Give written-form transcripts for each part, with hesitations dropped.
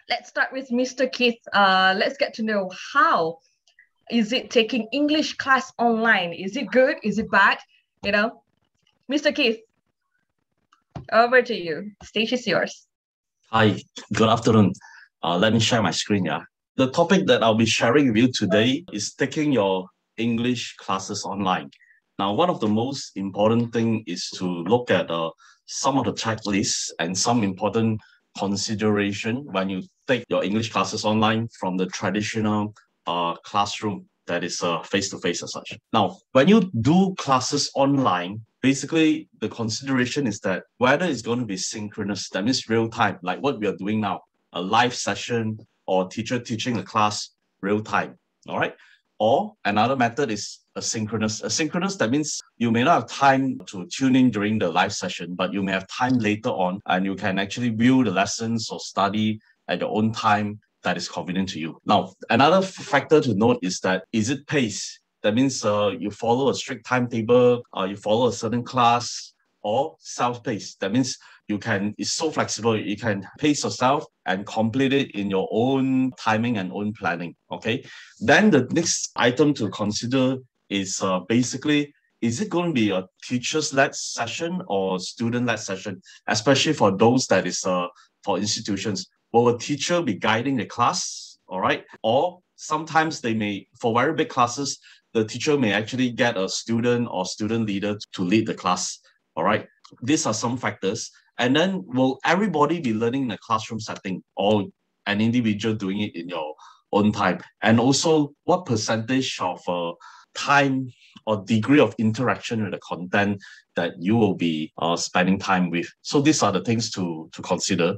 Let's start with Mr. Keith. Let's get to know how is it taking English class online? Is it good? Is it bad? Mr. Keith, over to you. Stage is yours. Hi, good afternoon. Let me share my screen, yeah. The topic that I'll be sharing with you today is taking your English classes online. Now, one of the most important thing is to look at some of the checklists and some important consideration when you take your English classes online from the traditional classroom that is face-to-face as such. Now, when you do classes online, basically the consideration is that whether it's going to be synchronous, that means real time, like what we are doing now, a live session or teacher teaching a class real time, all right? Or another method is asynchronous. Asynchronous, that means you may not have time to tune in during the live session, but you may have time later on and you can actually view the lessons or study at your own time that is convenient to you. Now, another factor to note is that, is it paced? That means you follow a strict timetable, you follow a certain class, or self-paced. That means it's so flexible, you can pace yourself and complete it in your own timing and own planning, okay? Then the next item to consider is basically, is it going to be a teacher's-led session or student-led session, especially for those that is for institutions? Will a teacher be guiding the class, all right? Or sometimes they may, for very big classes, the teacher may actually get a student or student leader to lead the class, all right? These are some factors. And then will everybody be learning in a classroom setting or an individual doing it in your own time? And also, what percentage of time or degree of interaction with the content that you will be spending time with? So these are the things to consider.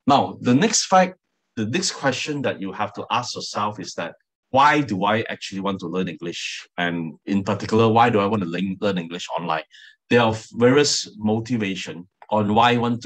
Now, the next question that you have to ask yourself is that, why do I actually want to learn English? And in particular, why do I want to learn English online? There are various motivation on why one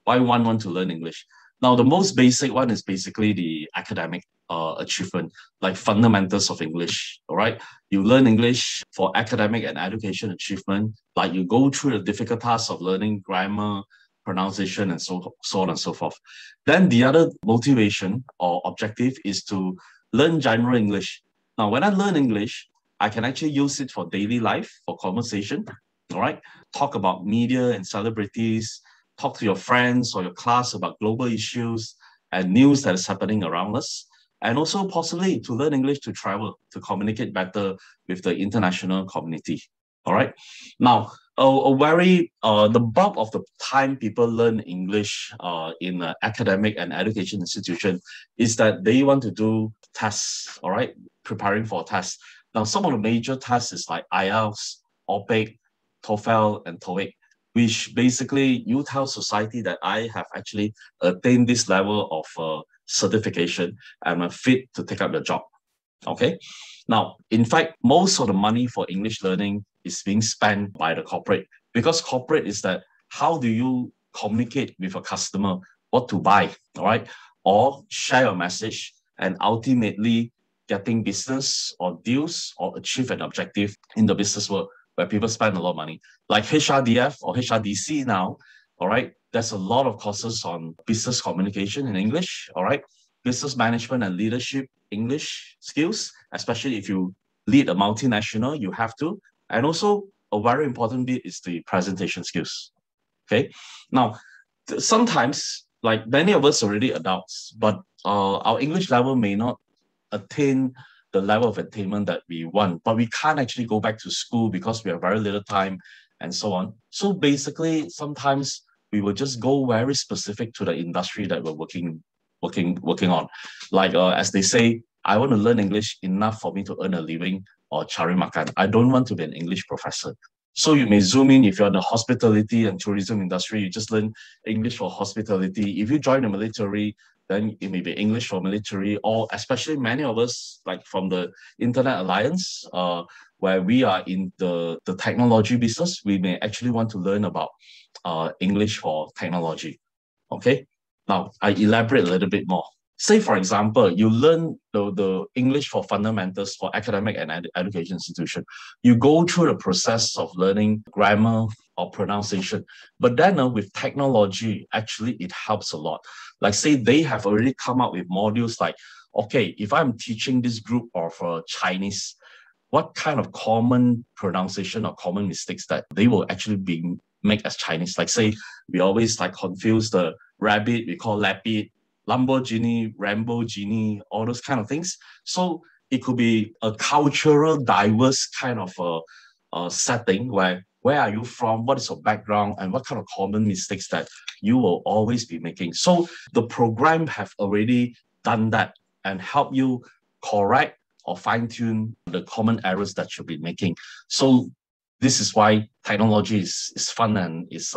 want to learn English. Now, the most basic one is basically the academic achievement, like fundamentals of English, all right? You learn English for academic and education achievement, like you go through the difficult tasks of learning grammar, pronunciation, and so on and so forth. Then the other motivation or objective is to learn general English. Now, when I learn English, I can actually use it for daily life, for conversation, all right? Talk about media and celebrities, talk to your friends or your class about global issues and news that is happening around us, and also possibly to learn English to travel, to communicate better with the international community, all right? Now, the bulk of the time people learn English in an academic and education institution is that they want to do tests, all right? Preparing for tests. Now, some of the major tests is like IELTS, OPIC, TOEFL, and TOEIC, which basically you tell society that I have actually attained this level of certification and I'm fit to take up the job, okay? Now, in fact, most of the money for English learning is being spent by the corporate, because corporate is that how do you communicate with a customer what to buy, all right? Or share your message and ultimately getting business or deals or achieve an objective in the business world where people spend a lot of money. Like HRDF or HRDC now, all right? There's a lot of courses on business communication in English, all right? Business management and leadership English skills, especially if you lead a multinational, you have to. And also a very important bit is the presentation skills, okay? Now, sometimes, like many of us already adults, but our English level may not attain the level of attainment that we want, but we can't actually go back to school because we have very little time and so on. So basically, sometimes we will just go very specific to the industry that we're working on. Like as they say, I want to learn English enough for me to earn a living or cari makan. I don't want to be an English professor. So you may zoom in if you're in the hospitality and tourism industry, you just learn English for hospitality. If you join the military, then it may be English for military, or especially many of us, like from the Internet Alliance, where we are in the technology business, we may actually want to learn about English for technology, okay? Now, I elaborate a little bit more. Say, for example, you learn the English for fundamentals for academic and education institution. You go through the process of learning grammar, or pronunciation. But then with technology, actually, it helps a lot. Like say they have already come up with modules like, okay, if I'm teaching this group of Chinese, what kind of common pronunciation or common mistakes that they will actually be make as Chinese? Like say, we always like confuse the rabbit, we call lapid, Lamborghini, Rambogini, all those kind of things. So it could be a cultural diverse kind of setting where are you from, what is your background, and what kind of common mistakes that you will always be making. So the program have already done that and help you correct or fine-tune the common errors that you'll be making. So this is why technology is fun and is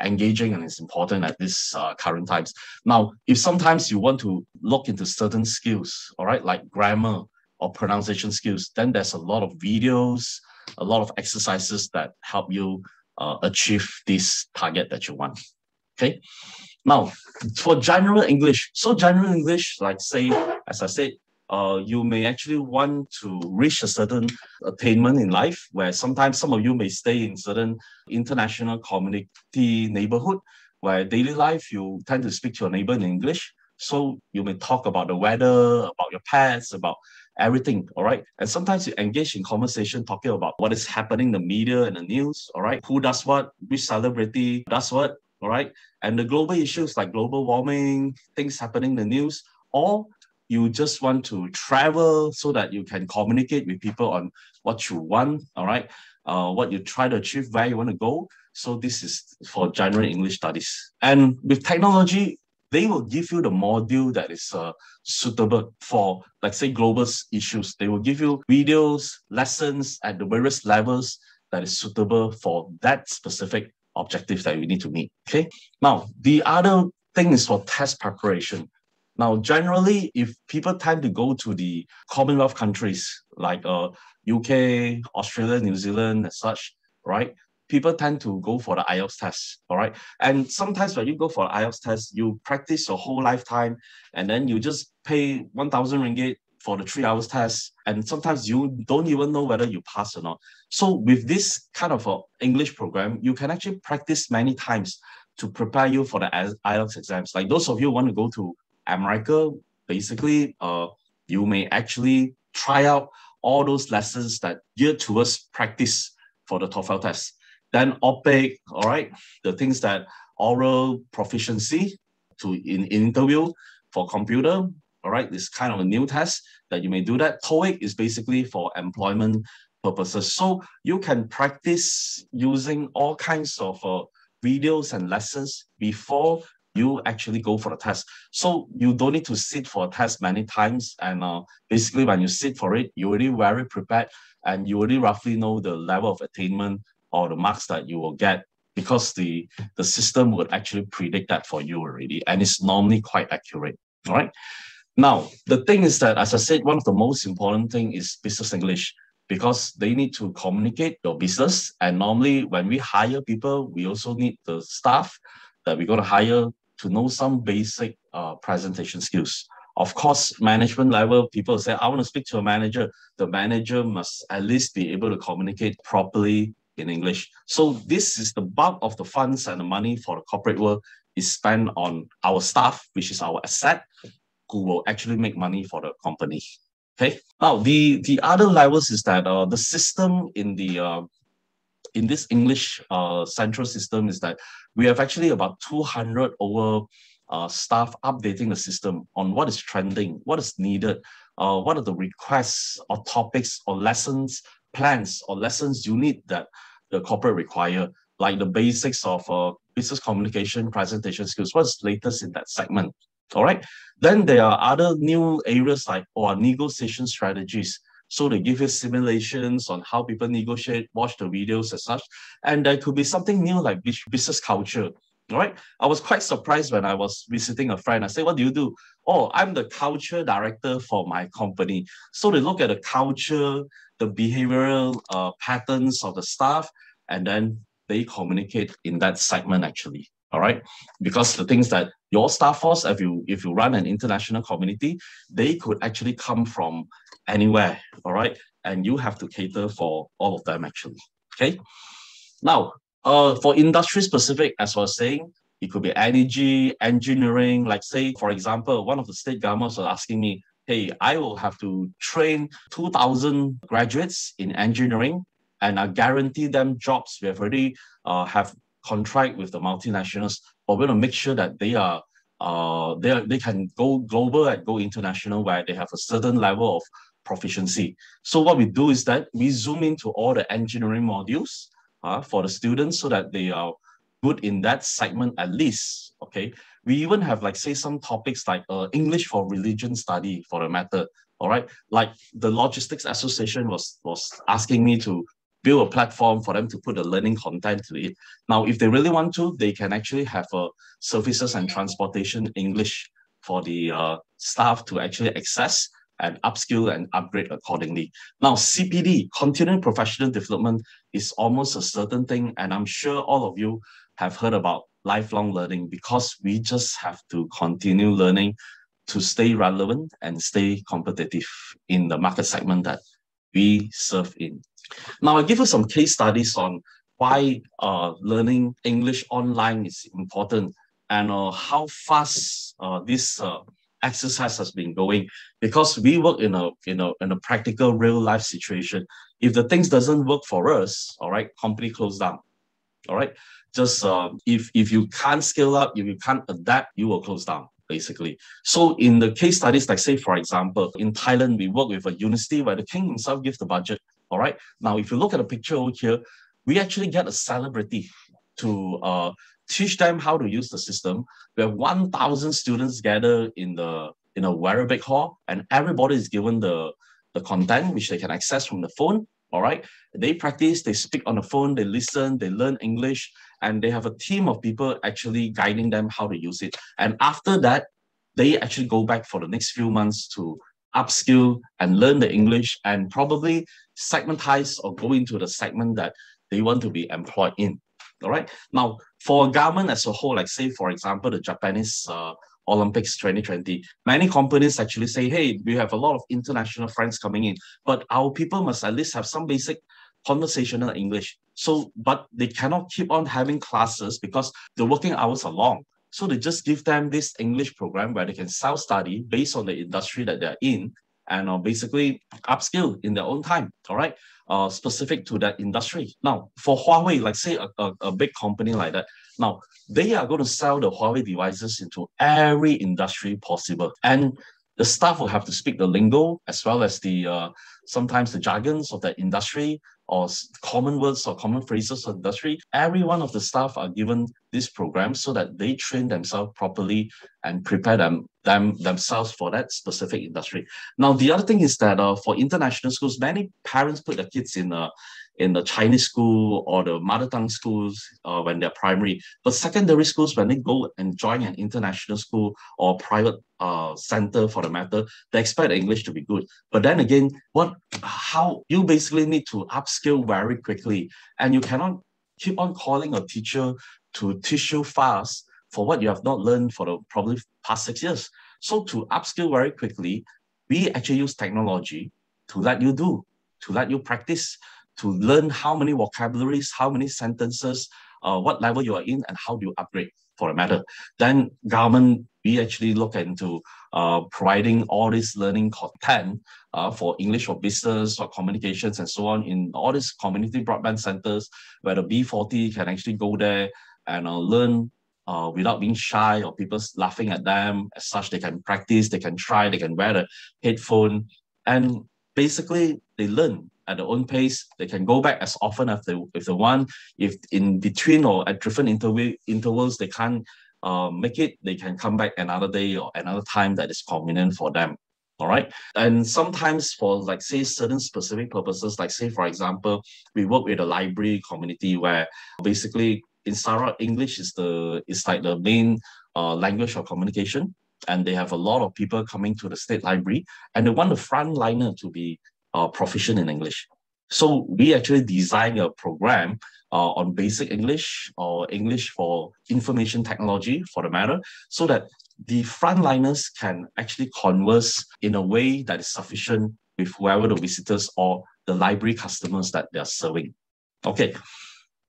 engaging and is important at this current times. Now, if sometimes you want to look into certain skills, all right, like grammar or pronunciation skills, then there's a lot of videos, a lot of exercises that help you achieve this target that you want. Okay. Now, for general English, so general English, like say, as I said, you may actually want to reach a certain attainment in life, where sometimes some of you may stay in certain international community neighborhood, where daily life you tend to speak to your neighbor in English. So you may talk about the weather, about your pets, about everything, all right? And sometimes you engage in conversation talking about what is happening in the media and the news, all right? Who does what, which celebrity does what, all right? And the global issues like global warming, things happening in the news, or you just want to travel so that you can communicate with people on what you want, all right? What you try to achieve, where you want to go. So this is for general English studies. And with technology, they will give you the module that is suitable for, like say, global issues. They will give you videos, lessons at the various levels that is suitable for that specific objective that you need to meet, okay? Now, the other thing is for test preparation. Now, generally, if people tend to go to the Commonwealth countries like UK, Australia, New Zealand, as such, right? People tend to go for the IELTS test, all right? And sometimes when you go for IELTS test, you practice your whole lifetime, and then you just pay 1,000 ringgit for the 3 hours test, and sometimes you don't even know whether you pass or not. So with this kind of English program, you can actually practice many times to prepare you for the IELTS exams. Like those of you who want to go to America, basically, you may actually try out all those lessons that geared towards practice for the TOEFL test. Then OPIC, all right, the things that oral proficiency in interview for computer, all right, this kind of a new test that you may do that. TOEIC is basically for employment purposes. So you can practice using all kinds of videos and lessons before you actually go for the test. So you don't need to sit for a test many times. And basically when you sit for it, you're already very prepared and you already roughly know the level of attainment or the marks that you will get, because the system would actually predict that for you already. And it's normally quite accurate, all right? Now, the thing is that, as I said, one of the most important thing is business English, because they need to communicate your business. And normally when we hire people, we also need the staff that we're going to hire to know some basic presentation skills. Of course, management level, people say, I want to speak to a manager. The manager must at least be able to communicate properly in English. So this is the bulk of the funds and the money for the corporate world is spent on our staff, which is our asset, who will actually make money for the company. Okay. Now, the other levels is that the system in this English central system is that we have actually about 200 over staff updating the system on what is trending, what is needed, what are the requests or topics or lessons, plans or lessons you need that the corporate require, like the basics of business communication, presentation skills, what's latest in that segment, all right? Then there are other new areas like negotiation strategies. So they give you simulations on how people negotiate, watch the videos and such. And there could be something new like business culture. All right. I was quite surprised when I was visiting a friend. I said, what do you do? Oh, I'm the culture director for my company. So they look at the culture, the behavioral patterns of the staff, and then they communicate in that segment actually. All right. Because the things that your staff force, if you run an international community, they could actually come from anywhere. All right. And you have to cater for all of them actually. Okay. Now, For industry specific, as I was saying, it could be energy, engineering. Like say, for example, one of the state governments was asking me, hey, I will have to train 2,000 graduates in engineering and I guarantee them jobs. We have already have contract with the multinationals, but we're going to make sure that they can go global and go international where they have a certain level of proficiency. So what we do is that we zoom into all the engineering modules for the students so that they are good in that segment at least. Okay, we even have like say some topics like English for religion study for the matter. All right, like the Logistics Association was asking me to build a platform for them to put the learning content to it. Now, if they really want to, they can actually have a services and transportation English for the staff to actually access and upskill and upgrade accordingly. Now, CPD, continuing professional development, is almost a certain thing, and I'm sure all of you have heard about lifelong learning because we just have to continue learning to stay relevant and stay competitive in the market segment that we serve in. Now, I'll give you some case studies on why learning English online is important and how fast this exercise has been going, because we work in a practical real life situation. If the things doesn't work for us, all right, company close down. All right, just if you can't scale up, if you can't adapt, you will close down basically. So in the case studies, like say for example, in Thailand, we work with a university where the king himself gives the budget. All right, now if you look at the picture over here, we actually get a celebrity to teach them how to use the system. We have 1,000 students gather in a very big hall, and everybody is given the content which they can access from the phone. All right, they practice, they speak on the phone, they listen, they learn English, and they have a team of people actually guiding them how to use it. And after that, they actually go back for the next few months to upskill and learn the English and probably segmentize or go into the segment that they want to be employed in. All right. Now, for a government as a whole, like say, for example, the Japanese Olympics 2020, many companies actually say, hey, we have a lot of international friends coming in, but our people must at least have some basic conversational English. So, but they cannot keep on having classes because the working hours are long. So they just give them this English program where they can self-study based on the industry that they're in and basically upskill in their own time, all right, specific to that industry. Now, for Huawei, like say a big company like that, now they are going to sell the Huawei devices into every industry possible. And the staff will have to speak the lingo as well as the sometimes the jargons of that industry or common words or common phrases of industry. Every one of the staff are given this program so that they train themselves properly and prepare themselves for that specific industry. Now, the other thing is that for international schools, many parents put their kids in the Chinese school or the mother tongue schools when they're primary. But secondary schools, when they go and join an international school or private center for the matter, they expect English to be good. But then again, how you basically need to upskill very quickly. And you cannot keep on calling a teacher to teach you fast for what you have not learned for the probably past 6 years. So to upskill very quickly, we actually use technology to let you practice, to learn how many vocabularies, how many sentences, what level you are in, and how do you upgrade for a matter. Then government, we actually look into providing all this learning content for English for business or communications and so on in all these community broadband centers where the B40 can actually go there and learn without being shy or people laughing at them. As such, they can practice, they can try, they can wear the headphone, and basically they learn at their own pace. They can go back as often as if they want. If in between or at different intervals they can't make it, they can come back another day or another time that is convenient for them. All right. And sometimes for like say certain specific purposes, like say for example, we work with a library community where basically in Sarawak, English is like the main language of communication. And they have a lot of people coming to the state library and they want the frontliner to be proficient in English. So we actually design a program on basic English or English for information technology for the matter, so that the frontliners can actually converse in a way that is sufficient with whoever the visitors or the library customers that they are serving. Okay.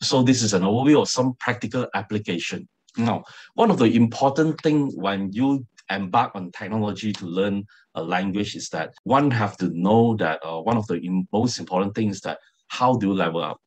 So this is an overview of some practical application. Now, one of the important things when you embark on technology to learn a language is that one have to know that one of the most important things is that how do you level up?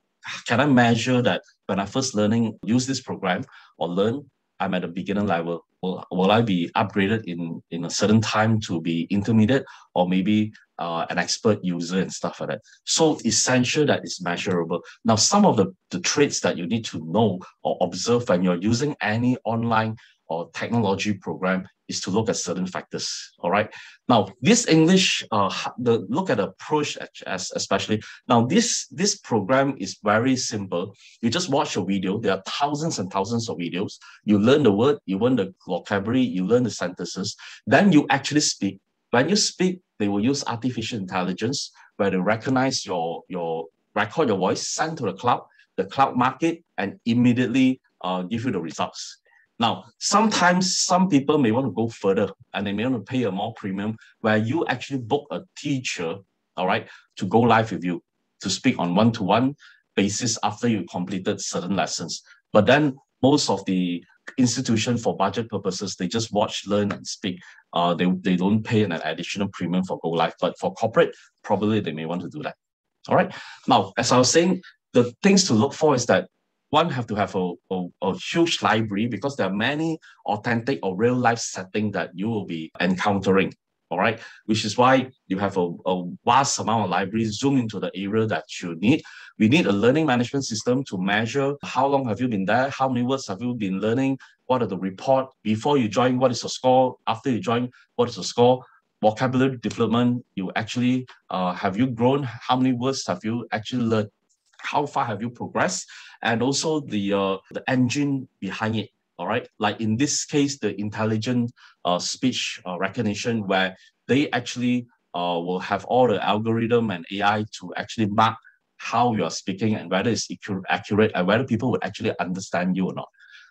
Can I measure that when I first use this program or learn, I'm at a beginner level? Will I be upgraded in a certain time to be intermediate or maybe an expert user and stuff like that? So essential that it's measurable. Now, some of the traits that you need to know or observe when you're using any online or technology program is to look at certain factors. All right. Now, this English, look at the approach especially. Now, this program is very simple. You just watch a video. There are thousands and thousands of videos. You learn the word, you learn the vocabulary, you learn the sentences. Then you actually speak. When you speak, they will use artificial intelligence where they recognize record your voice, send to the cloud mark it, and immediately give you the results. Now, sometimes some people may want to go further and they may want to pay a more premium where you actually book a teacher, all right, to go live with you, to speak on one-to-one basis after you completed certain lessons. But then most of the institution for budget purposes, they just watch, learn, and speak. They don't pay an additional premium for go live. But for corporate, probably they may want to do that. All right. Now, as I was saying, the things to look for is that one have to have a huge library because there are many authentic or real life settings that you will be encountering. All right, which is why you have a vast amount of libraries, zoom into the area that you need. We need a learning management system to measure how long have you been there, how many words have you been learning, what are the report before you join, what is the score, after you join, what is the score, vocabulary development, you actually, have you grown, how many words have you actually learned, how far have you progressed, and also the engine behind it. All right, like in this case, the intelligent speech recognition, where they actually will have all the algorithm and AI to actually mark how you are speaking and whether it's accurate and whether people would actually understand you or not.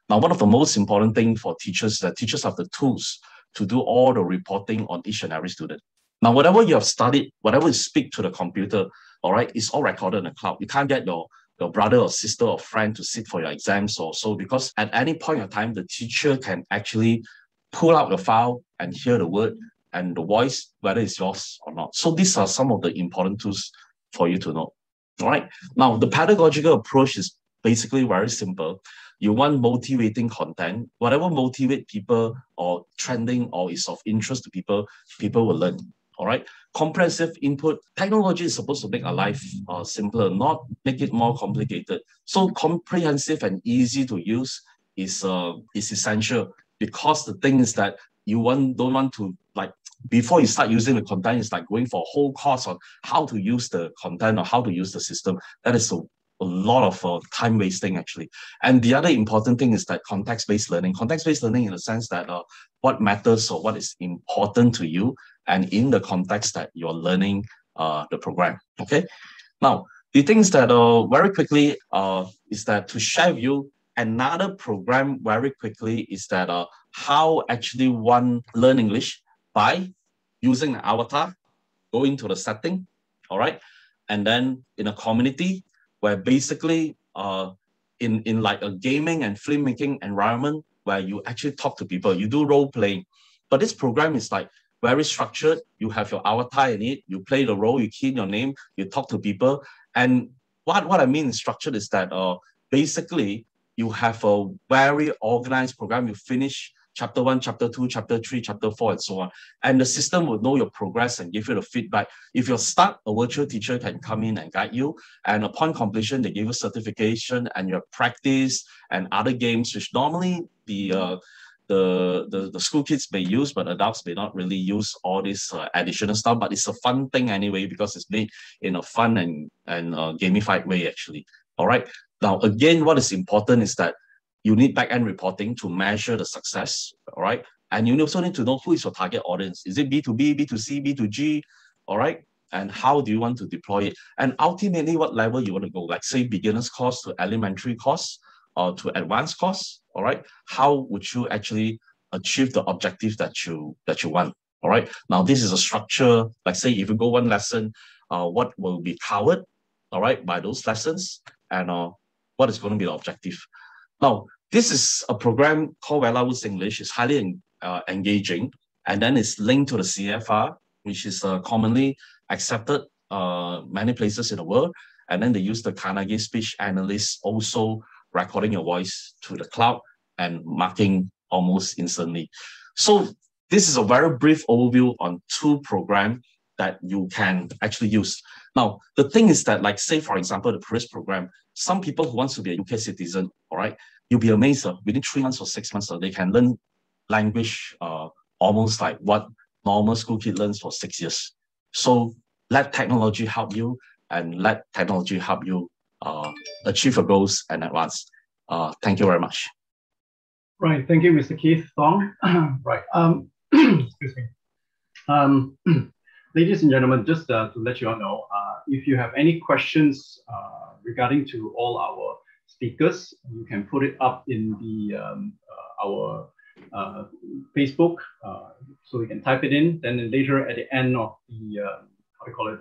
Now, one of the most important things for teachers is that teachers have the tools to do all the reporting on each and every student. Now, whatever you have studied, whatever you speak to the computer, all right, it's all recorded in the cloud. You can't get your brother or sister or friend to sit for your exams or so, because at any point in time, the teacher can actually pull out the file and hear the word and the voice, whether it's yours or not. So these are some of the important tools for you to know. All right. Now, the pedagogical approach is basically very simple. You want motivating content. Whatever motivate people or trending or is of interest to people, people will learn. All right. Comprehensive input. Technology is supposed to make our life simpler, not make it more complicated. So comprehensive and easy to use is essential, because the thing is that you don't want to, like, before you start using the content, it's like going for a whole course on how to use the content or how to use the system. That is a lot of time wasting actually. And the other important thing is that context-based learning. Context-based learning in the sense that what matters or what is important to you and in the context that you're learning the program. Okay. Now, the things that very quickly is that to share with you another program very quickly is that how actually one learn English by using an avatar, go into the setting, all right, and then in a community where basically in like a gaming and filmmaking environment where you actually talk to people, you do role playing. But this program is like very structured. You have your avatar in it, you play the role, you key in your name, you talk to people. And what I mean structured is that basically you have a very organized program. You finish chapter 1, chapter 2, chapter 3, chapter 4, and so on. And the system will know your progress and give you the feedback. If you're stuck, a virtual teacher can come in and guide you. And upon completion, they give you certification and your practice and other games, which normally the school kids may use, but adults may not really use all this additional stuff. But it's a fun thing anyway, because it's made in a fun and gamified way, actually. All right. Now, again, what is important is that you need back-end reporting to measure the success, all right? And you also need to know who is your target audience. Is it B2B, B2C, B2G, all right? And how do you want to deploy it? And ultimately, what level you want to go, like say beginner's course to elementary course or to advanced course, all right? How would you actually achieve the objective that you want, all right? Now, this is a structure, like say if you go one lesson, what will be covered, all right, by those lessons, and what is going to be the objective. Now, this is a program called Wellawoods English. It's highly engaging, and then it's linked to the CFR, which is commonly accepted many places in the world. And then they use the Carnegie speech analyst also recording your voice to the cloud and marking almost instantly. So this is a very brief overview on two programs that you can actually use. Now, the thing is that, like, say, for example, the previous program, some people who wants to be a UK citizen, all right, you'll be amazed, within 3 months or 6 months, they can learn language almost like what normal school kid learns for 6 years. So let technology help you, and let technology help you achieve your goals and advance. Thank you very much. Right, thank you, Mr. Keith Thong. Right, excuse me. Ladies and gentlemen, just to let you all know, if you have any questions regarding to all our speakers, you can put it up in the our Facebook, so we can type it in. Then later at the end of the how do you call it,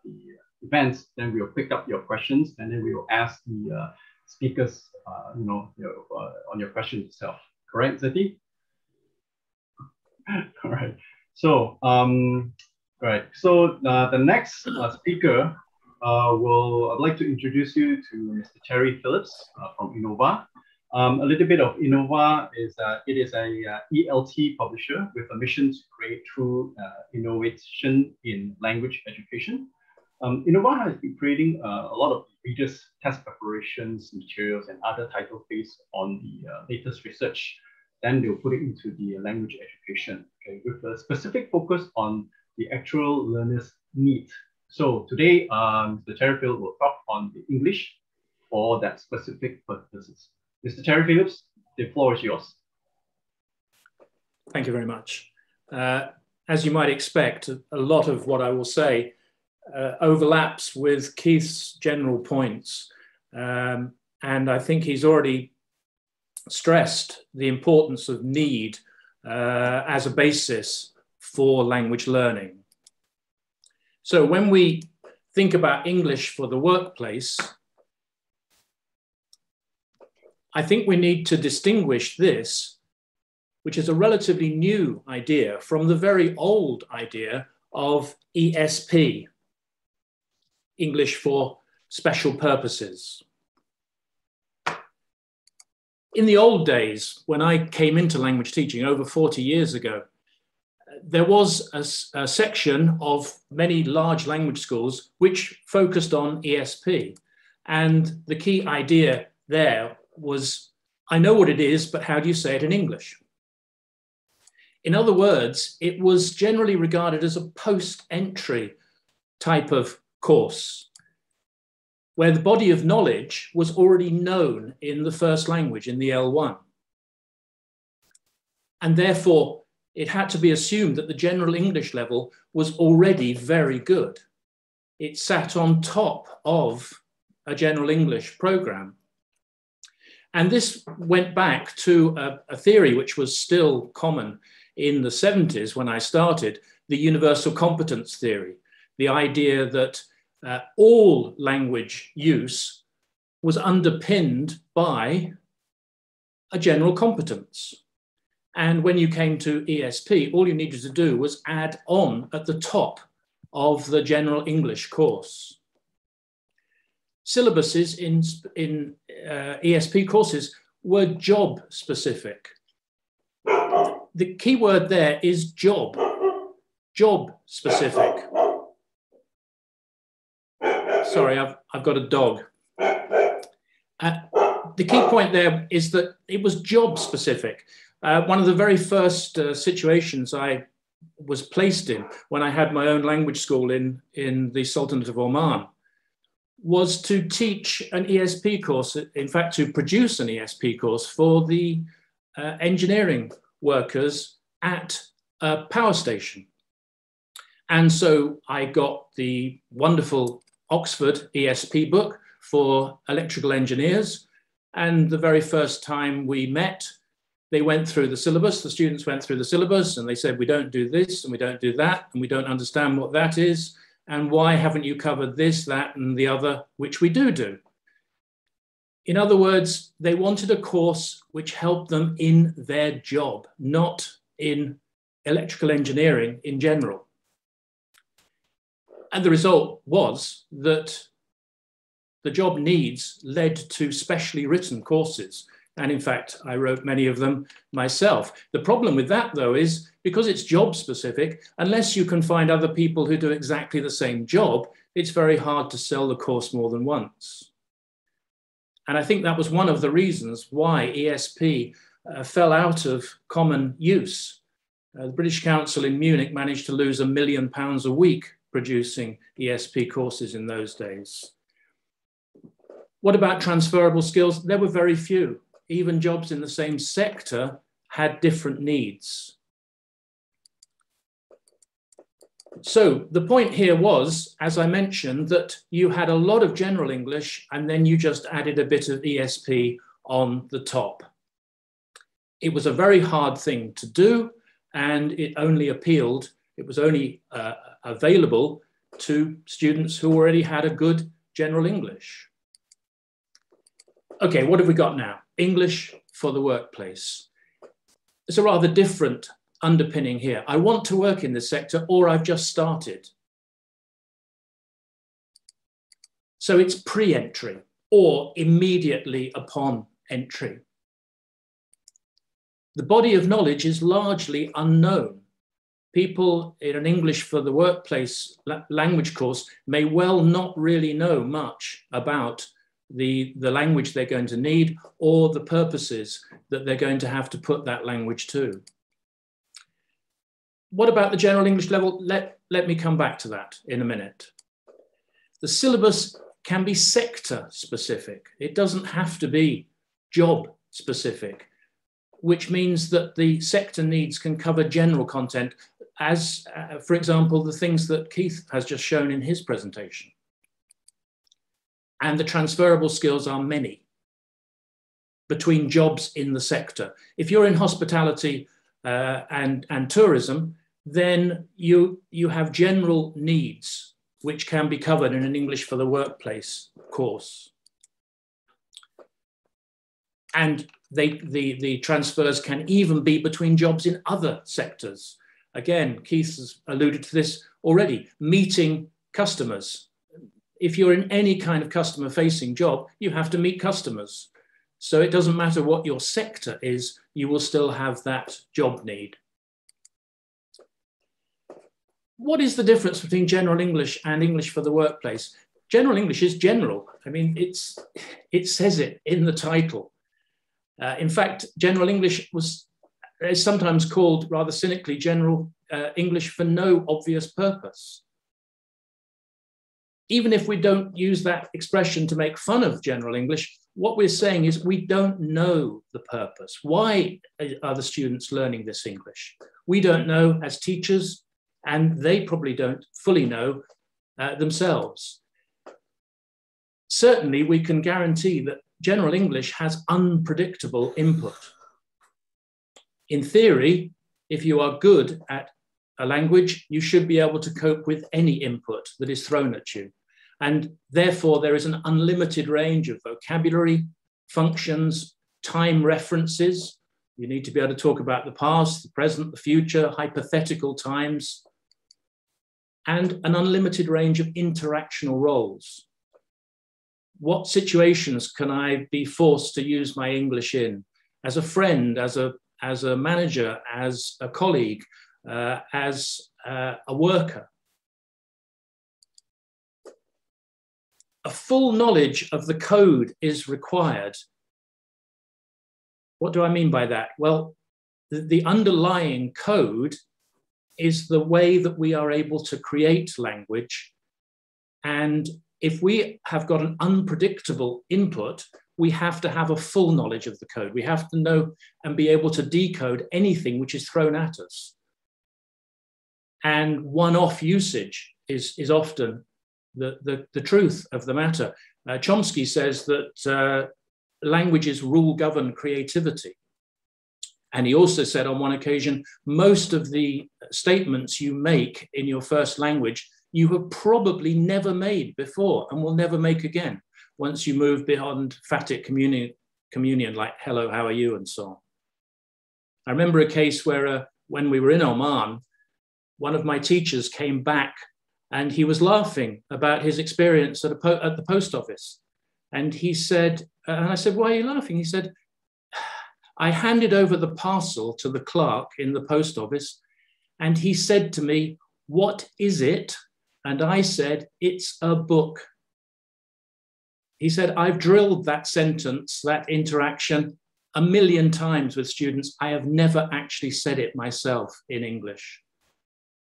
the events, then we'll pick up your questions, and then we will ask the speakers, on your question itself. Correct, Zeti? All right. So, right. So the next speaker I'd like to introduce you to Mr. Terry Phillips from Innova. A little bit of Innova is it is a ELT publisher with a mission to create true innovation in language education. Innova has been creating a lot of readers, test preparations, materials, and other titles based on the latest research. Then they'll put it into the language education, okay, with a specific focus on the actual learner's need. So today, Mr. Terry Phillips will talk on the English for that specific purposes. Mr. Terry Phillips, the floor is yours. Thank you very much. As you might expect, a lot of what I will say overlaps with Keith's general points. And I think he's already stressed the importance of need as a basis for language learning. So when we think about English for the workplace, I think we need to distinguish this, which is a relatively new idea, from the very old idea of ESP, English for special purposes. In the old days, when I came into language teaching over 40 years ago, there was a section of many large language schools which focused on ESP. And the key idea there was, I know what it is, but how do you say it in English? In other words, it was generally regarded as a post-entry type of course, where the body of knowledge was already known in the first language, in the L1. And therefore, it had to be assumed that the general English level was already very good. It sat on top of a general English program. And this went back to a theory which was still common in the 70s when I started, the universal competence theory, the idea that all language use was underpinned by a general competence. And when you came to ESP, all you needed to do was add on at the top of the general English course. Syllabuses in ESP courses were job specific. The key word there is job specific. Sorry, I've got a dog. The key point there is that it was job specific. One of the very first situations I was placed in when I had my own language school in the Sultanate of Oman was to teach an ESP course, in fact, to produce an ESP course for the engineering workers at a power station. And so I got the wonderful Oxford ESP book for electrical engineers. And the very first time we met, they went through the syllabus, the students went through the syllabus, and they said, we don't do this and we don't do that, and we don't understand what that is. And why haven't you covered this, that, and the other, which we do? In other words, they wanted a course which helped them in their job, not in electrical engineering in general. And the result was that the job needs led to specially written courses. And in fact, I wrote many of them myself. The problem with that, though, is because it's job specific, unless you can find other people who do exactly the same job, it's very hard to sell the course more than once. And I think that was one of the reasons why ESP fell out of common use. The British Council in Munich managed to lose £1 million a week producing ESP courses in those days. What about transferable skills? There were very few. Even jobs in the same sector had different needs. So the point here was, as I mentioned, that you had a lot of general English and then you just added a bit of ESP on the top. It was a very hard thing to do, and it only appealed, it was only available to students who already had a good general English. Okay, what have we got now? English for the workplace. It's a rather different underpinning here. I want to work in this sector, or I've just started. So it's pre-entry or immediately upon entry. The body of knowledge is largely unknown. People in an English for the workplace language course may well not really know much about the language they're going to need or the purposes that they're going to have to put that language to. What about the general English level? Let me come back to that in a minute. The syllabus can be sector specific. It doesn't have to be job specific, which means that the sector needs can cover general content as, for example, the things that Keith has just shown in his presentation. And the transferable skills are many between jobs in the sector. If you're in hospitality and tourism, then you have general needs which can be covered in an English for the workplace course. And the transfers can even be between jobs in other sectors. Again, Keith has alluded to this already, meeting customers. If you're in any kind of customer-facing job, you have to meet customers. So it doesn't matter what your sector is, you will still have that job need. What is the difference between general English and English for the workplace? General English is general. I mean, it says it in the title. In fact, general English is sometimes called, rather cynically, general English for no obvious purpose. Even if we don't use that expression to make fun of general English, what we're saying is we don't know the purpose. Why are the students learning this English? We don't know as teachers, and they probably don't fully know themselves. Certainly, we can guarantee that general English has unpredictable input. In theory, if you are good at a language, you should be able to cope with any input that is thrown at you. And therefore, there is an unlimited range of vocabulary, functions, time references. You need to be able to talk about the past, the present, the future, hypothetical times, and an unlimited range of interactional roles. What situations can I be forced to use my English in? As a friend, as a manager, as a colleague, as a worker. A full knowledge of the code is required. What do I mean by that? Well, the underlying code is the way that we are able to create language. And if we have got an unpredictable input, we have to have a full knowledge of the code. We have to know and be able to decode anything which is thrown at us. And one-off usage is often the truth of the matter. Chomsky says that languages rule govern creativity. And he also said on one occasion, most of the statements you make in your first language, you have probably never made before and will never make again. once you move beyond phatic communion like hello, how are you, and so on. I remember a case where when we were in Oman, one of my teachers came back and he was laughing about his experience at the post office. And he said, and I said, why are you laughing? He said, I handed over the parcel to the clerk in the post office, and he said to me, what is it? And I said, it's a book. He said, I've drilled that sentence, that interaction, 1,000,000 times with students. I have never actually said it myself in English,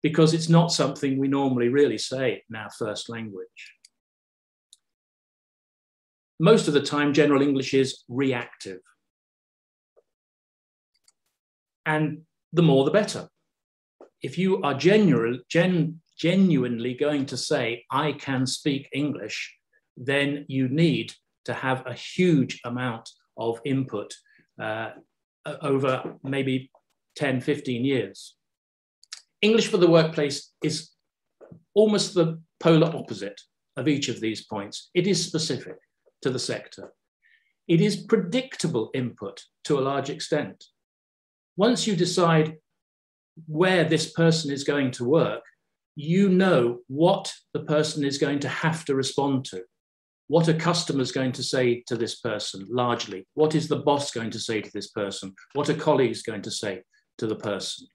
because it's not something we normally really say in our first language. Most of the time, general English is reactive. And the more, the better. If you are genuinely going to say, I can speak English, then you need to have a huge amount of input over maybe 10, 15 years. English for the workplace is almost the polar opposite of each of these points. It is specific to the sector. It is predictable input to a large extent. Once you decide where this person is going to work, you know what the person is going to have to respond to. What a customer is going to say to this person, largely. What is the boss going to say to this person? What a colleague is going to say to the person?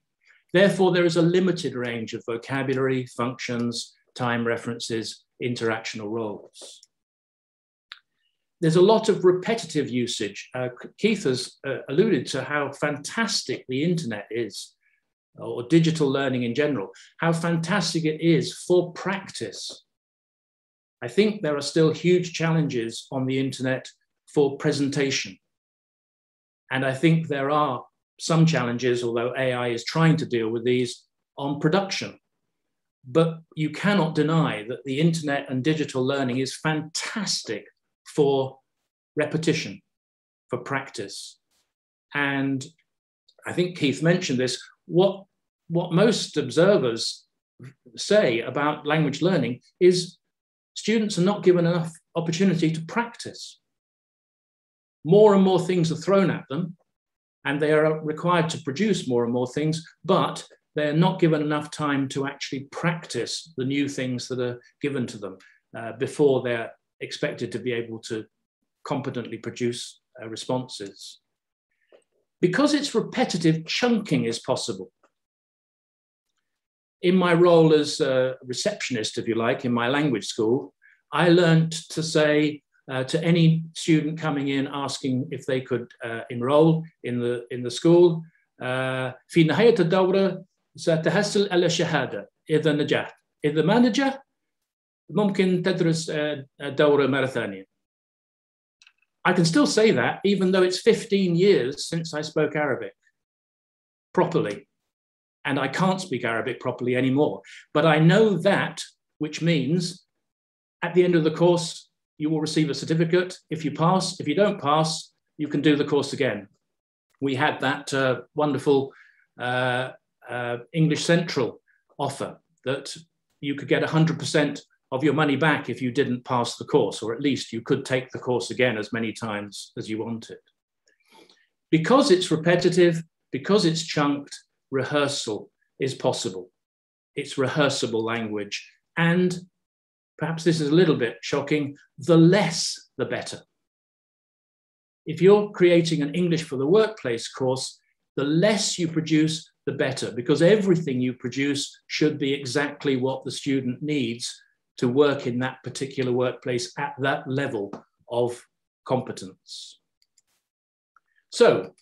Therefore, there is a limited range of vocabulary, functions, time references, interactional roles. There's a lot of repetitive usage. Keith has alluded to how fantastic the internet is, or digital learning in general, how fantastic it is for practice. I think there are still huge challenges on the internet for presentation. And I think there are some challenges, although AI is trying to deal with these, on production. But you cannot deny that the internet and digital learning is fantastic for repetition, for practice. And I think Keith mentioned this. What most observers say about language learning is students are not given enough opportunity to practice. More and more things are thrown at them, and they are required to produce more and more things, but they're not given enough time to actually practice the new things that are given to them before they're expected to be able to competently produce responses. Because it's repetitive, chunking is possible. In my role as a receptionist, if you like, in my language school, I learned to say to any student coming in asking if they could enroll in the school, في نهاية الدورة ستحصل على شهادة إذا نجحت. إذا ما نجحت ممكن تدرس دورة مرة ثانية. I can still say that, even though it's 15 years since I spoke Arabic properly. And I can't speak Arabic properly anymore. But I know that, which means at the end of the course, you will receive a certificate. If you pass, if you don't pass, you can do the course again. We had that wonderful English Central offer that you could get 100% of your money back if you didn't pass the course, or at least you could take the course again as many times as you wanted. Because it's repetitive, because it's chunked, rehearsal is possible. It's rehearsable language. And perhaps this is a little bit shocking, the less, the better. If you're creating an English for the workplace course, the less you produce, the better, because everything you produce should be exactly what the student needs to work in that particular workplace at that level of competence. So,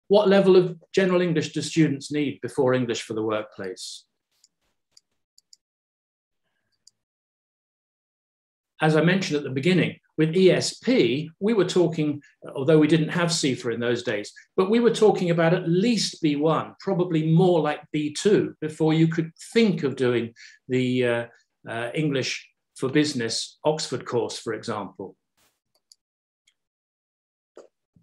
what level of general English do students need before English for the workplace? As I mentioned at the beginning, with ESP, we were talking, although we didn't have CIFA in those days, but we were talking about at least B1, probably more like B2, before you could think of doing the English for Business Oxford course, for example.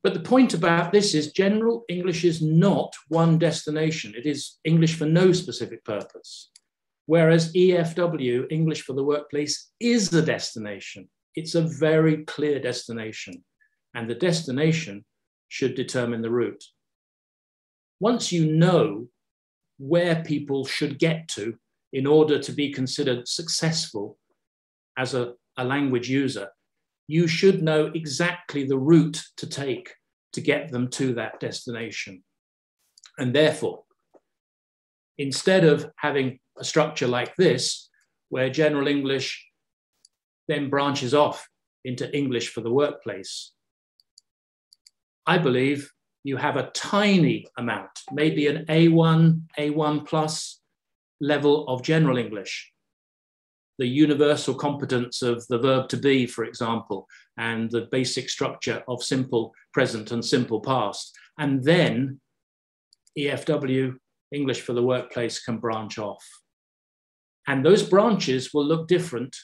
But the point about this is general English is not one destination. It is English for no specific purpose. Whereas EFW, English for the workplace, is the destination. It's a very clear destination, and the destination should determine the route. Once you know where people should get to in order to be considered successful as a language user, you should know exactly the route to take to get them to that destination. And therefore, instead of having a structure like this, where general English then branches off into English for the workplace, I believe you have a tiny amount, maybe an A1, A1 plus level of general English, the universal competence of the verb to be, for example, and the basic structure of simple present and simple past. And then EFW, English for the workplace, can branch off. And those branches will look different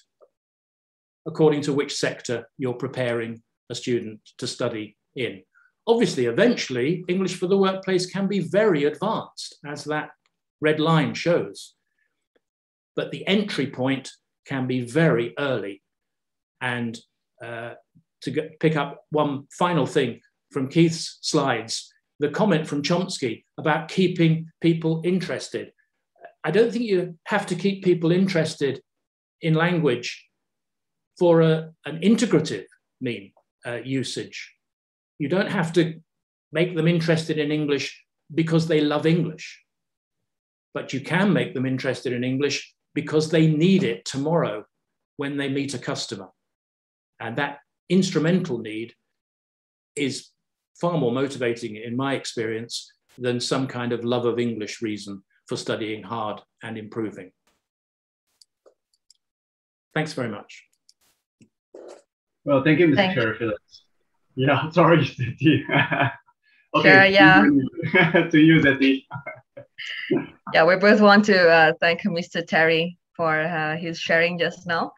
according to which sector you're preparing a student to study in. Obviously, eventually, English for the workplace can be very advanced, as that red line shows. But the entry point can be very early. And pick up one final thing from Keith's slides, the comment from Chomsky about keeping people interested. I don't think you have to keep people interested in language for an integrative usage. You don't have to make them interested in English because they love English, but you can make them interested in English because they need it tomorrow when they meet a customer. And that instrumental need is far more motivating, in my experience, than some kind of love of English reason for studying hard and improving. Thanks very much. Well, thank you, Mr. Chair Phillips. Yeah, sorry, Zeti. Okay, sure, yeah. To you, Zeti. Yeah, we both want to thank Mr. Terry for his sharing just now.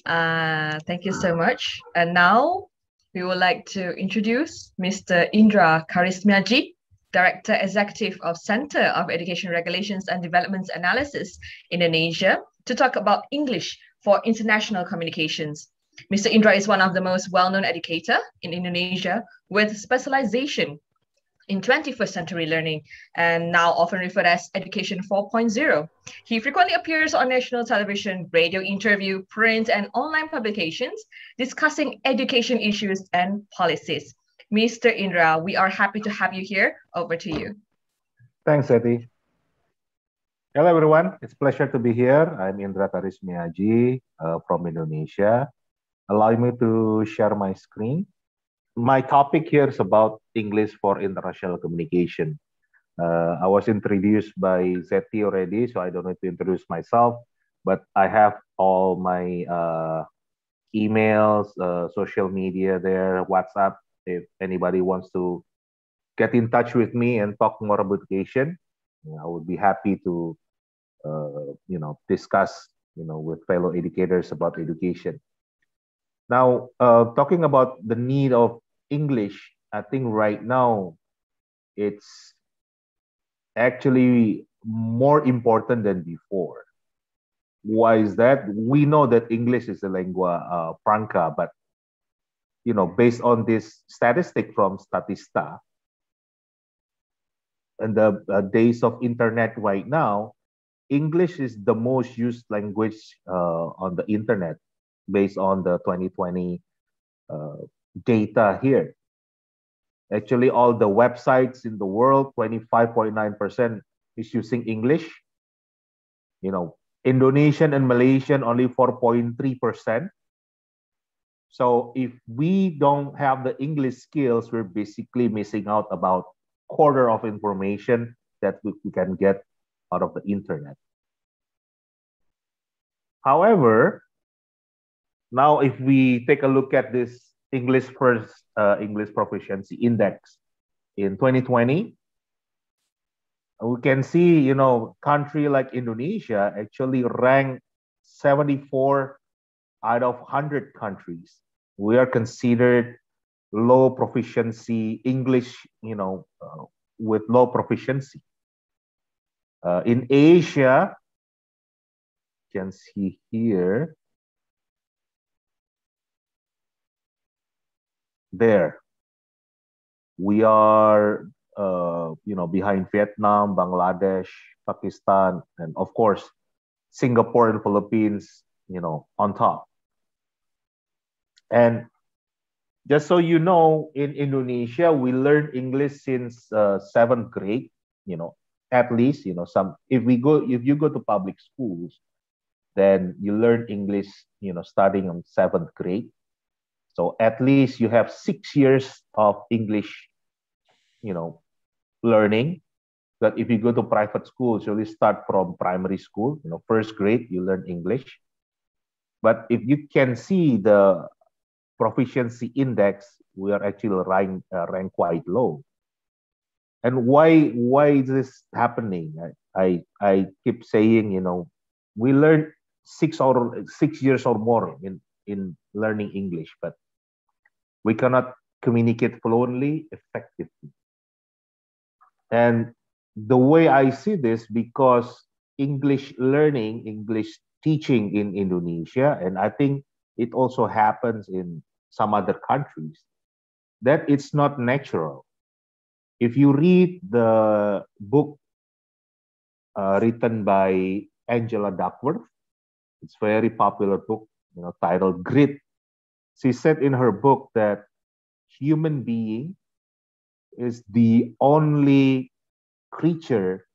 Thank you so much. And now we would like to introduce Mr. Indra Karismiaji, Director Executive of Center of Education Regulations and Development Analysis, Indonesia, to talk about English for international communications. Mr. Indra is one of the most well-known educators in Indonesia with specialization in 21st century learning and now often referred as Education 4.0. He frequently appears on national television, radio interview, print, and online publications discussing education issues and policies. Mr. Indra, we are happy to have you here. Over to you. Thanks, Zeti. Hello, everyone. It's a pleasure to be here. I'm Indra Karismiaji from Indonesia. Allow me to share my screen. My topic here is about English for international communication. I was introduced by Zeti already, so I don't need to introduce myself, but I have all my emails, social media there, WhatsApp, if anybody wants to get in touch with me and talk more about education. I would be happy to discuss with fellow educators about education. Now, talking about the need of English, I think right now it's actually more important than before. Why is that? We know that English is a lingua franca, but based on this statistic from Statista, and the days of internet right now, English is the most used language on the internet based on the 2020 data here. Actually, all the websites in the world, 25.9% is using English. Indonesian and Malaysian only 4.3%. So if we don't have the English skills, we're basically missing out about quarter of information that we can get out of the internet. However, now if we take a look at this English proficiency index in 2020, we can see, country like Indonesia actually ranked 74 out of 100 countries. We are considered low proficiency English, with low proficiency. In Asia, you can see here, there. We are, behind Vietnam, Bangladesh, Pakistan, and of course, Singapore and Philippines, on top. And just so you know, in Indonesia, we learn English since seventh grade. At least, some. If you go to public schools, then you learn English, starting on seventh grade. So at least you have 6 years of English, learning. But if you go to private schools, you only start from primary school. First grade you learn English. But if you can see the proficiency index, we are actually ranked quite low. And why is this happening? I keep saying, we learn 6 years or more in learning English, but we cannot communicate fluently, effectively. And the way I see this, because English learning, English teaching in Indonesia, and I think it also happens in some other countries, that it's not natural. If you read the book written by Angela Duckworth, it's a very popular book, titled Grit. She said in her book that human being is the only creature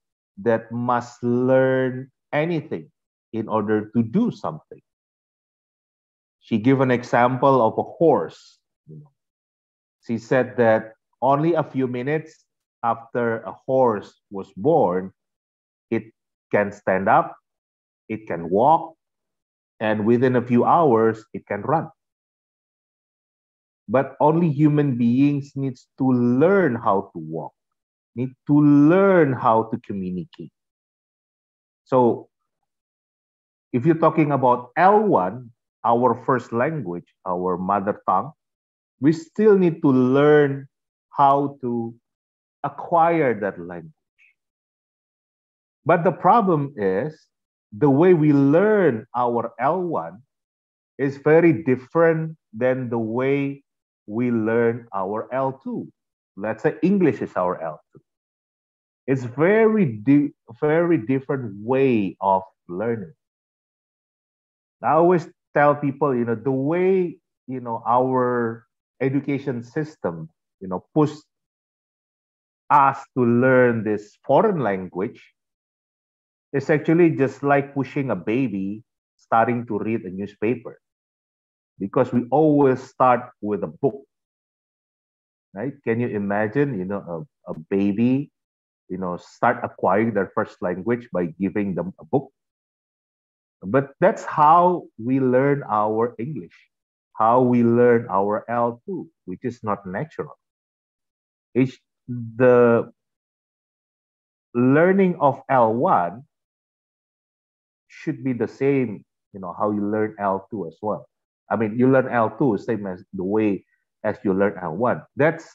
that must learn anything in order to do something. She gave an example of a horse. She said that only a few minutes after a horse was born, it can stand up, it can walk, and within a few hours, it can run. But only human beings needs to learn how to walk, need to learn how to communicate. So if you're talking about L1, our first language, our mother tongue, we still need to learn how to acquire that language. But the problem is the way we learn our L1 is very different than the way we learn our L2. Let's say English is our L2. It's very different way of learning. I always tell people, the way, our education system, push us to learn this foreign language is actually just like pushing a baby starting to read a newspaper. Because we always start with a book, right? Can you imagine, a baby, start acquiring their first language by giving them a book? But that's how we learn our English, how we learn our L2, which is not natural. The learning of L1 should be the same, how you learn L2 as well. I mean, you learn L2 same as the way as you learn L1. That's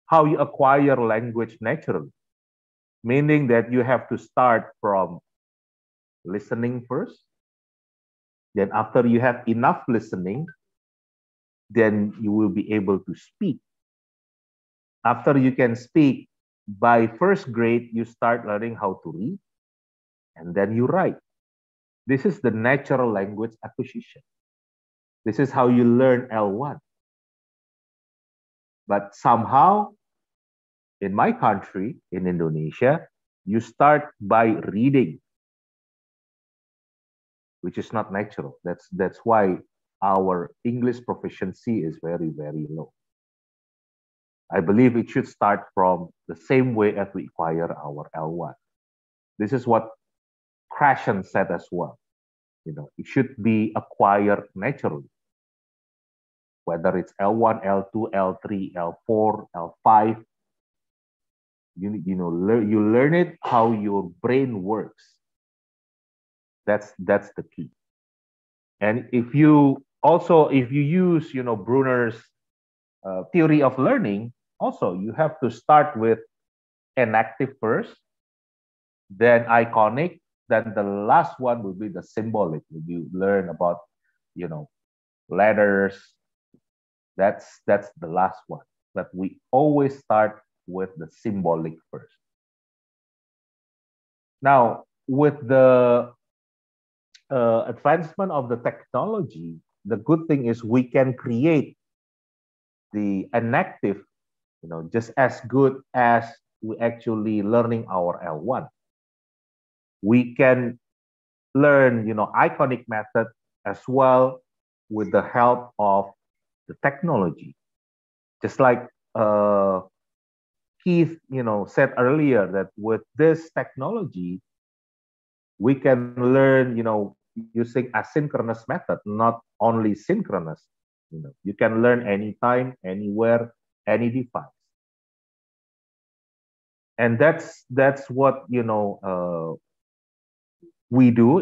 how you acquire language naturally, meaning that you have to start from listening first. Then after you have enough listening, then you will be able to speak. After you can speak, by first grade, you start learning how to read, and then you write. This is the natural language acquisition. This is how you learn L1. But somehow, in my country, in Indonesia, you start by reading, which is not natural. That's why our English proficiency is very, very low. I believe it should start from the same way as we acquire our L1. This is what Krashen said as well. It should be acquired naturally. Whether it's L1, L2, L3, L4, L5, you learn it how your brain works. That's the key. And if you use Bruner's theory of learning, also you have to start with enactive first, then iconic, then the last one will be the symbolic. You learn about letters, That's the last one. But we always start with the symbolic first. Now, with the advancement of the technology, the good thing is we can create the inactive, just as good as we actually learning our L1. We can learn, iconic method as well with the help of the technology. Just like Keith, said earlier that with this technology, we can learn, using asynchronous method, not only synchronous. You can learn anytime, anywhere, any device. And that's what we do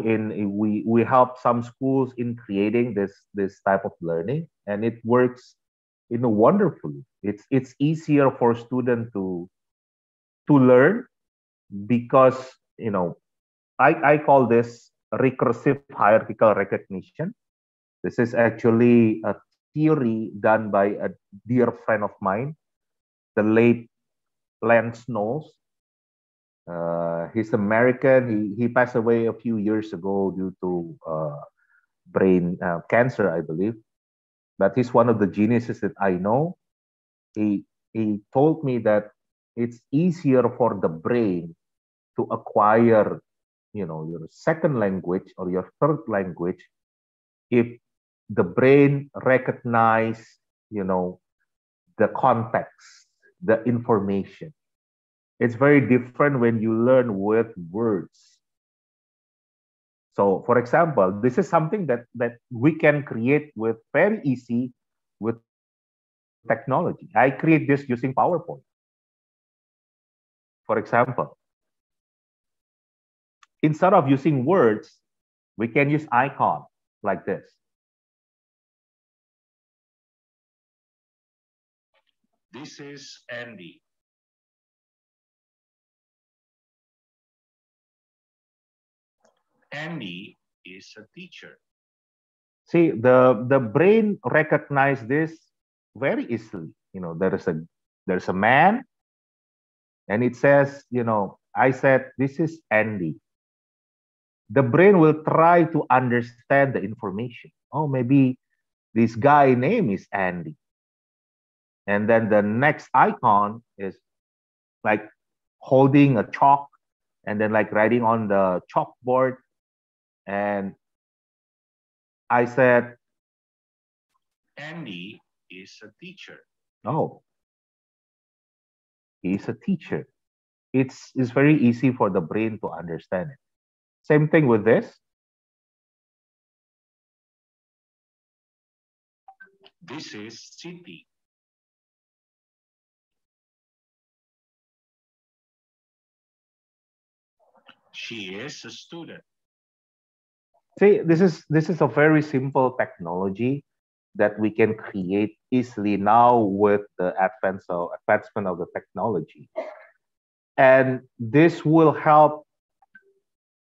we help some schools in creating this type of learning, and it works wonderfully. It's easier for students to learn because I call this recursive hierarchical recognition. This is actually a theory done by a dear friend of mine, the late Lance Knowles. He's American. He passed away a few years ago due to brain cancer, I believe. But he's one of the geniuses that I know. He told me that it's easier for the brain to acquire, your second language or your third language if the brain recognize, the context, the information. It's very different when you learn with words. So, for example, this is something that we can create with very easy with technology. I create this using PowerPoint. For example, instead of using words, we can use icon like this. This is Andy. Andy is a teacher. See, the brain recognize this very easily. There's a man, and it says, I said this is Andy. The brain will try to understand the information. Oh, maybe this guy name is Andy. And then the next icon is like holding a chalk and then like writing on the chalkboard. And I said, Andy is a teacher. oh, he's a teacher. It's very easy for the brain to understand it. Same thing with this. This is Siti. She is a student. See, this is a very simple technology that we can create easily now with the advancement of the technology. And this will help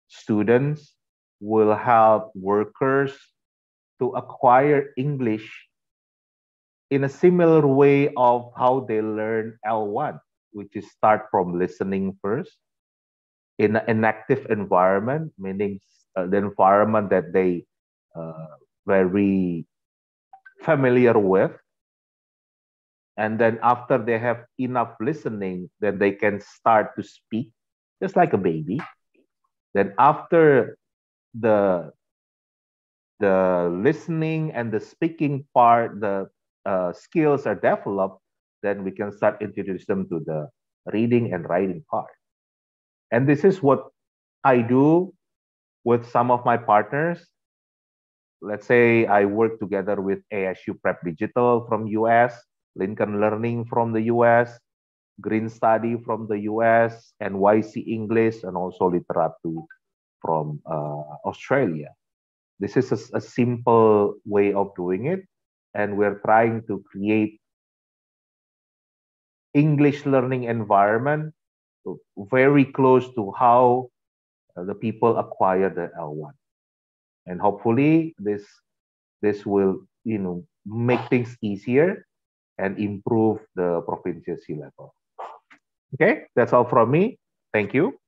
students, will help workers to acquire English in a similar way of how they learn L1, which is start from listening first in an inactive environment, meaning the environment that they very familiar with. And then after they have enough listening, then they can start to speak just like a baby. Then after the listening and the speaking part, the skills are developed, then we can start introduce them to the reading and writing part. And this is what I do with some of my partners. Let's say I work together with ASU Prep Digital from US, Lincoln Learning from the US, Green Study from the US, NYC English, and also Literatu from Australia. This is a simple way of doing it, and we're trying to create English learning environment very close to how the people acquire the L1. And hopefully this will make things easier and improve the proficiency level. Okay, that's all from me. Thank you.